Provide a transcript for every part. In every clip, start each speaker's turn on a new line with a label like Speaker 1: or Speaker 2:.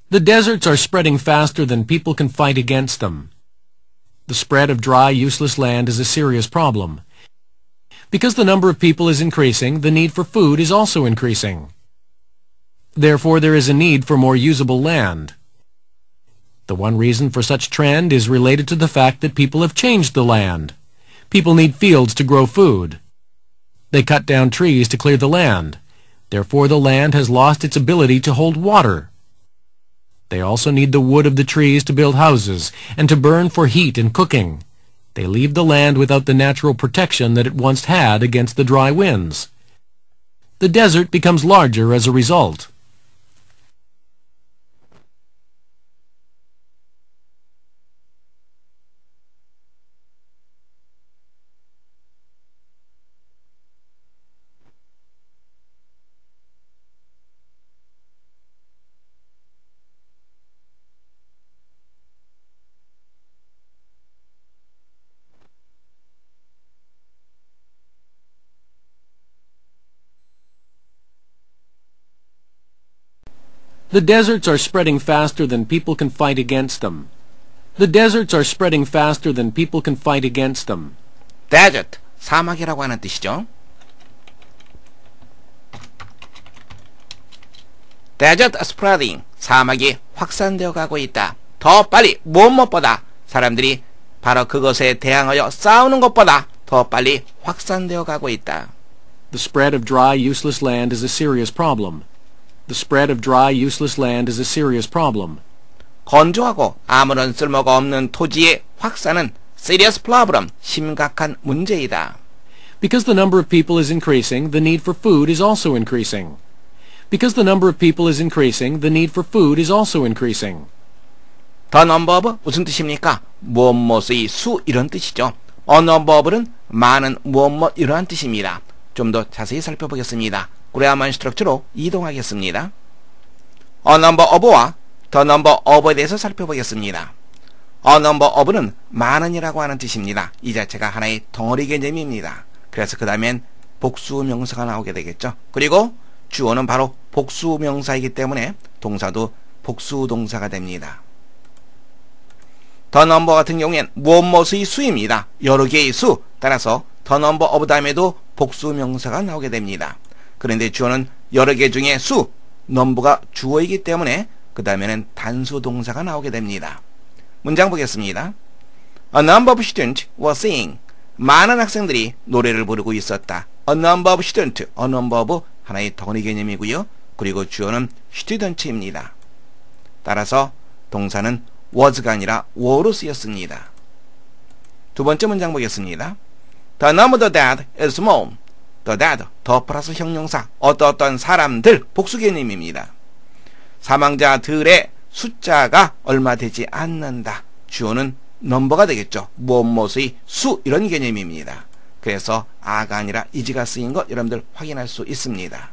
Speaker 1: The deserts are spreading faster than people can fight against them. The spread of dry, useless land is a serious problem. Because the number of people is increasing, the need for food is also increasing. Therefore, there is a need for more usable land. The one reason for such trend is related to the fact that people have changed the land. People need fields to grow food. They cut down trees to clear the land. Therefore, the land has lost its ability to hold water. They also need the wood of the trees to build houses and to burn for heat and cooking. They leave the land without the natural protection that it once had against the dry winds. The desert becomes larger as a result. The deserts are spreading faster than people can fight against them. The deserts are spreading faster than people can fight against them.
Speaker 2: Desert, 사막이라고 하는 뜻이죠. Desert spreading, 사막이 확산되어 가고 있다. 더 빨리 무엇보다 사람들이 바로 그것에 대항하여 싸우는 것보다 더 빨리 확산되어 가고 있다.
Speaker 1: The spread of dry, useless land is a serious problem. The spread of dry, useless land is a serious problem.
Speaker 2: 건조하고 아무런 쓸모가 없는 토지의 확산은 serious problem, 심각한 문제이다.
Speaker 1: Because the number of people is increasing, the need for food is also increasing. Because the number of people is increasing, the need for food is also increasing.
Speaker 2: The number of 무슨 뜻입니까? 무엇무엇의 수 이런 뜻이죠. A number of는 많은 무엇무엇 이러한 뜻입니다. 좀 더 자세히 살펴보겠습니다. 그래야만 스트럭처로 이동하겠습니다. A number of와 the number of에 대해서 살펴보겠습니다. A number of는 많은이라고 하는 뜻입니다. 이 자체가 하나의 덩어리 개념입니다. 그래서 그 다음엔 복수명사가 나오게 되겠죠. 그리고 주어는 바로 복수명사이기 때문에 동사도 복수동사가 됩니다. The number 같은 경우엔 무엇무엇의 수입니다. 여러 개의 수. 따라서 the number of 다음에도 복수명사가 나오게 됩니다. 그런데 주어는 여러 개 중에 수, number가 주어이기 때문에 그 다음에는 단수 동사가 나오게 됩니다. 문장 보겠습니다. A number of students were singing. 많은 학생들이 노래를 부르고 있었다. A number of students, a number of 하나의 덩어리 개념이고요. 그리고 주어는 student입니다. 따라서 동사는 was가 아니라 were로 쓰였습니다. 두 번째 문장 보겠습니다. The number of the dead is small. The dead, 더 플러스 형용사, 어떤 사람들, 복수 개념입니다. 사망자들의 숫자가 얼마 되지 않는다. 주어는 넘버가 되겠죠. 무엇무엇의 수 이런 개념입니다. 그래서 아가 아니라 is가 쓰인 것 여러분들 확인할 수 있습니다.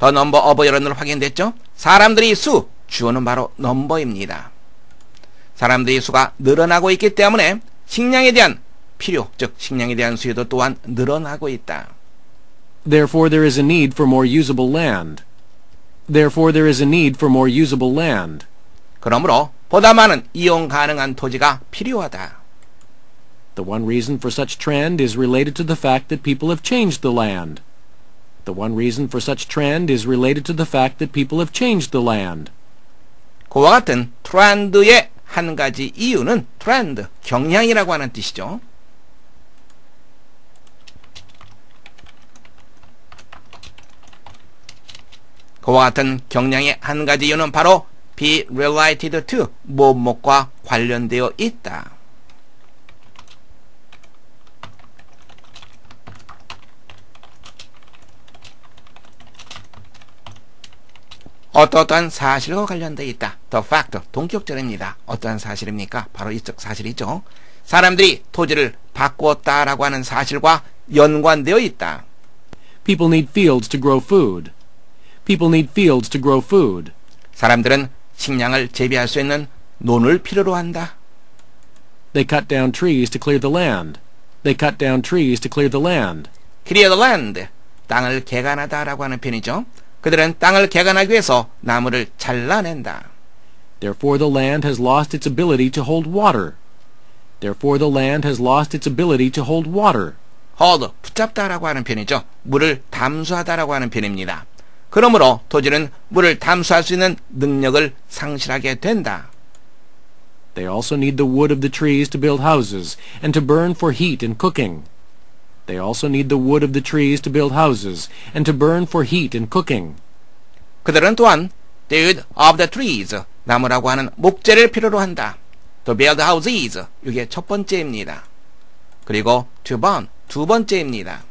Speaker 2: The number of 여러분들 확인됐죠? 사람들의 수, 주어는 바로 넘버입니다. 사람들의 수가 늘어나고 있기 때문에 식량에 대한 필요, 즉 식량에 대한 수요도 또한 늘어나고 있다.
Speaker 1: Therefore, there is a need for more usable land. Therefore, there is a need for more usable land.
Speaker 2: 그러므로 보다 많은 이용 가능한 토지가 필요하다.
Speaker 1: The one reason for such trend is related to the fact that people have changed the land. The one reason for such trend is related to the fact that people have changed the land.
Speaker 2: 그와 같은 트렌드의 한 가지 이유는 트렌드, 경향이라고 하는 뜻이죠. 그와 같은 경향의 한 가지 이유는 바로 be related to, 무엇과 관련되어 있다. 어떠한 사실과 관련되어 있다. The fact, 동격절입니다. 어떠한 사실입니까? 바로 이쪽 사실이죠. 사람들이 토지를 바꾸었다라고 하는 사실과 연관되어 있다.
Speaker 1: People need fields to grow food. People need fields to grow food.
Speaker 2: 사람들은 식량을 재배할 수 있는 논을 필요로 한다.
Speaker 1: They cut down trees to clear the land. They cut down trees to clear the land.
Speaker 2: clear the land, 땅을 개간하다라고 하는 표현이죠. 그들은 땅을 개간하기 위해서 나무를 잘라낸다.
Speaker 1: Therefore the land has lost its ability to hold water. Therefore the land has lost its ability to hold water.
Speaker 2: hold, 붙잡다라고 하는 표현이죠. 물을 담수하다라고 하는 표현입니다. 그러므로 토지는 물을 담수할 수 있는 능력을 상실하게 된다.
Speaker 1: They also need the wood of the trees to build houses and to burn for heat and cooking. They also need the wood of the trees to build houses and to burn for heat and cooking.
Speaker 2: 그들은 또한 the wood of the trees, 나무라고 하는 목재를 필요로 한다. to build houses, 이게 첫 번째입니다. 그리고 to burn, 두 번째입니다.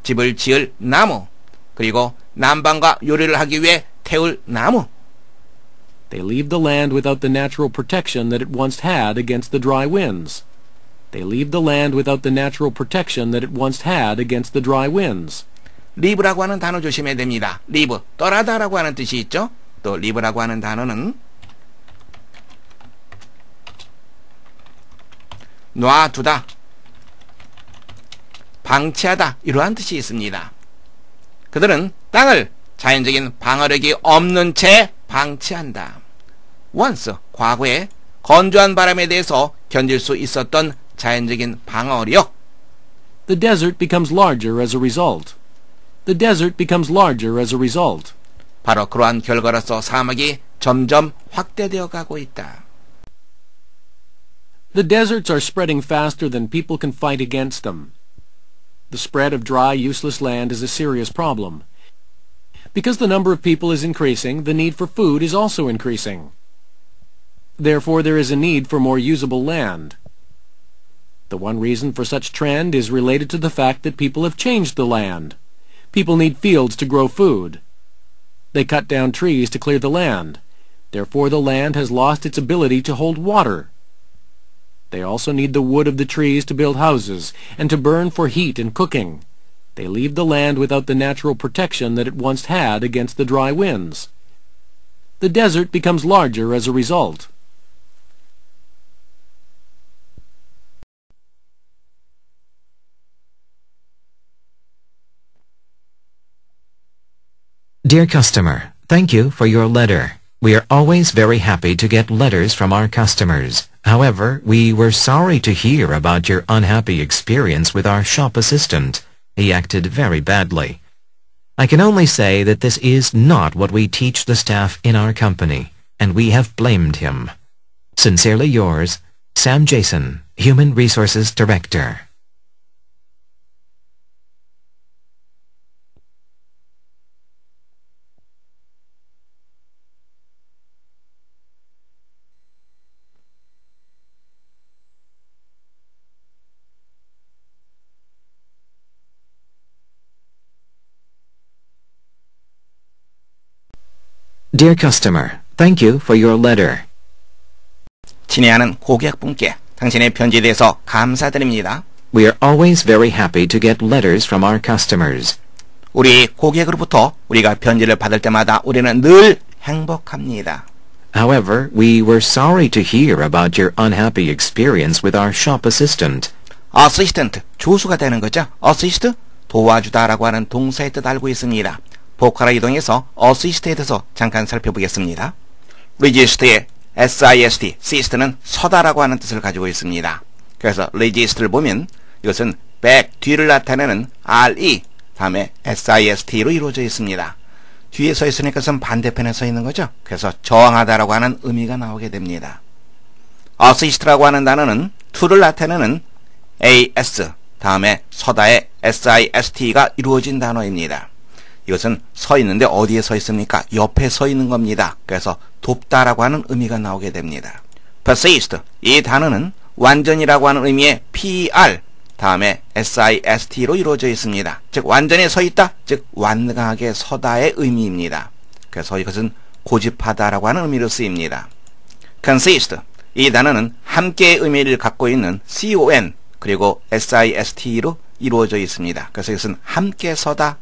Speaker 2: 집을 지을 나무, 그리고 난방과 요리를 하기 위해 태울 나무.
Speaker 1: They leave the land without the natural protection that it once had against the dry winds. They leave the land without the natural protection that it once had against the dry winds.
Speaker 2: leave라고 하는 단어 조심해야 됩니다. leave, 떠나다라고 하는 뜻이 있죠. 또 leave라고 하는 단어는 놔두다, 방치하다 이러한 뜻이 있습니다. 그들은 땅을 자연적인 방어력이 없는 채 방치한다. once, 과거에 건조한 바람에 대해서 견딜 수 있었던 자연적인 방어력.
Speaker 1: The desert becomes larger as a result. The desert becomes larger as a result.
Speaker 2: 바로 그러한 결과로서 사막이 점점 확대되어 가고 있다.
Speaker 1: The deserts are spreading faster than people can fight against them. The spread of dry, useless land is a serious problem. Because the number of people is increasing, the need for food is also increasing. Therefore, there is a need for more usable land. The one reason for such trend is related to the fact that people have changed the land. People need fields to grow food. They cut down trees to clear the land. Therefore, the land has lost its ability to hold water. They also need the wood of the trees to build houses and to burn for heat and cooking. They leave the land without the natural protection that it once had against the dry winds. The desert becomes larger as a result.
Speaker 3: Dear customer, thank you for your letter. We are always very happy to get letters from our customers. However, we were sorry to hear about your unhappy experience with our shop assistant. He acted very badly. I can only say that this is not what we teach the staff in our company, and we have blamed him. Sincerely yours, Sam Jason, Human Resources Director. Dear customer, thank you for your letter.
Speaker 2: 친애하는 고객분께 당신의 편지에 대해서 감사드립니다.
Speaker 3: We are always very happy to get letters from our customers.
Speaker 2: 우리 고객으로부터 우리가 편지를 받을 때마다 우리는 늘 행복합니다.
Speaker 3: However, we were sorry to hear about your unhappy experience with our shop assistant.
Speaker 2: assistant, 조수가 되는 거죠. assist, 도와주다라고 하는 동사의 뜻 알고 있습니다. 보컬화 이동해서 assist에 대해서 잠깐 살펴보겠습니다. resist의 SIST, sist는 서다라고 하는 뜻을 가지고 있습니다. 그래서 resist를 보면 이것은 back, 뒤를 나타내는 RE, 다음에 SIST로 이루어져 있습니다. 뒤에 서 있으니까 그것은 반대편에 서 있는 거죠. 그래서 저항하다라고 하는 의미가 나오게 됩니다. assist라고 하는 단어는 to를 나타내는 AS, 다음에 서다의 SIST가 이루어진 단어입니다. 이것은 서 있는데 어디에 서 있습니까? 옆에 서 있는 겁니다. 그래서 돕다라고 하는 의미가 나오게 됩니다. persist, 이 단어는 완전이라고 하는 의미의 PER, 다음에 SIST로 이루어져 있습니다. 즉 완전히 서 있다, 즉 완강하게 서다의 의미입니다. 그래서 이것은 고집하다라고 하는 의미로 쓰입니다. consist, 이 단어는 함께의 의미를 갖고 있는 CON, 그리고 SIST로 이루어져 있습니다. 그래서 이것은 함께 서다,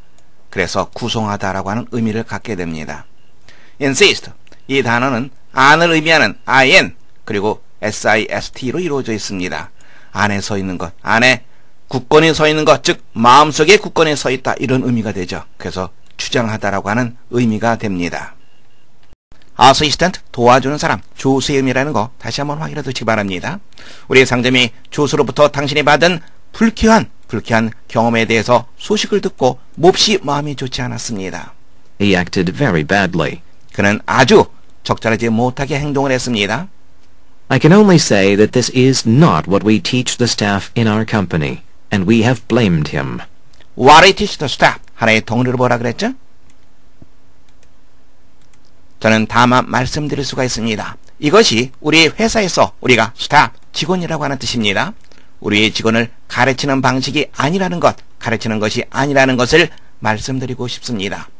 Speaker 2: 그래서 구성하다라고 하는 의미를 갖게 됩니다. insist, 이 단어는 안을 의미하는 IN, 그리고 SIST로 이루어져 있습니다. 안에 서 있는 것, 안에 굳건히 서 있는 것, 즉 마음속에 굳건히 서 있다, 이런 의미가 되죠. 그래서 주장하다라고 하는 의미가 됩니다. assistant, 도와주는 사람, 조수의 의미라는 거 다시 한번 확인해 두시기 바랍니다. 우리의 상점이 조수로부터 당신이 받은 불쾌한 경험에 대해서 소식을 듣고 몹시 마음이 좋지 않았습니다.
Speaker 3: He acted very badly.
Speaker 2: 그는 아주 적절하지 못하게 행동을 했습니다.
Speaker 3: I can only say that this is not what we teach the staff in our company, and we have blamed him.
Speaker 2: What I teach the staff. 하나의 동료를 뭐라 그랬죠? 저는 다만 말씀드릴 수가 있습니다. 이것이 우리 회사에서 우리가 staff, 직원이라고 하는 뜻입니다. 우리의 직원을 가르치는 방식이 아니라는 것, 가르치는 것이 아니라는 것을 말씀드리고 싶습니다.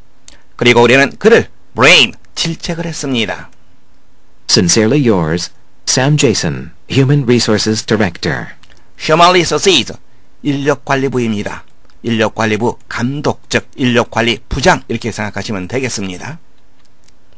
Speaker 2: 그리고 우리는 그를 blame, 질책을 했습니다.
Speaker 3: Sincerely yours, Sam Jason, Human Resources Director.
Speaker 2: Human Resources, 인력관리부입니다. 인력관리부 감독, 즉 인력관리 부장 이렇게 생각하시면 되겠습니다.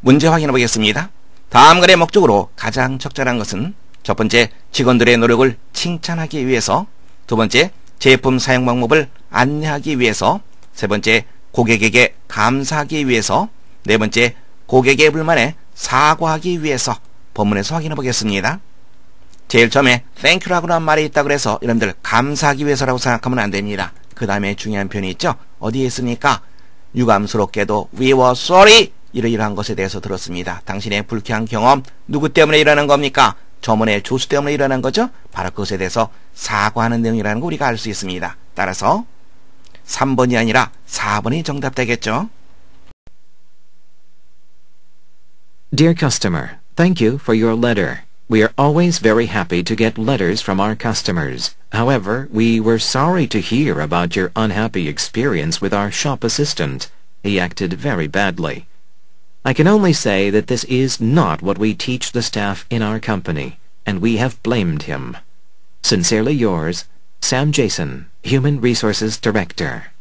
Speaker 2: 문제 확인해 보겠습니다. 다음 글의 목적으로 가장 적절한 것은 첫 번째, 직원들의 노력을 칭찬하기 위해서, 두 번째, 제품 사용 방법을 안내하기 위해서, 세 번째, 고객에게 감사하기 위해서, 네 번째, 고객의 불만에 사과하기 위해서. 본문에서 확인해 보겠습니다. 제일 처음에 thank you라고 하는 말이 있다고 해서 여러분들 감사하기 위해서라고 생각하면 안 됩니다. 그 다음에 중요한 표현이 있죠. 어디에 있습니까? 유감스럽게도 we were sorry 이러이러한 것에 대해서 들었습니다. 당신의 불쾌한 경험 누구 때문에 일어난 겁니까? 저번에 조수 때문에 일어난 거죠? 바로 그것에 대해서 사과하는 내용이라는 거 우리가 알 수 있습니다. 따라서 3번이 아니라 4번이 정답 되겠죠?
Speaker 3: Dear customer, thank you for your letter. We are always very happy to get letters from our customers. However, we were sorry to hear about your unhappy experience with our shop assistant. He acted very badly. I can only say that this is not what we teach the staff in our company, and we have blamed him. Sincerely yours, Sam Jason, Human Resources Director.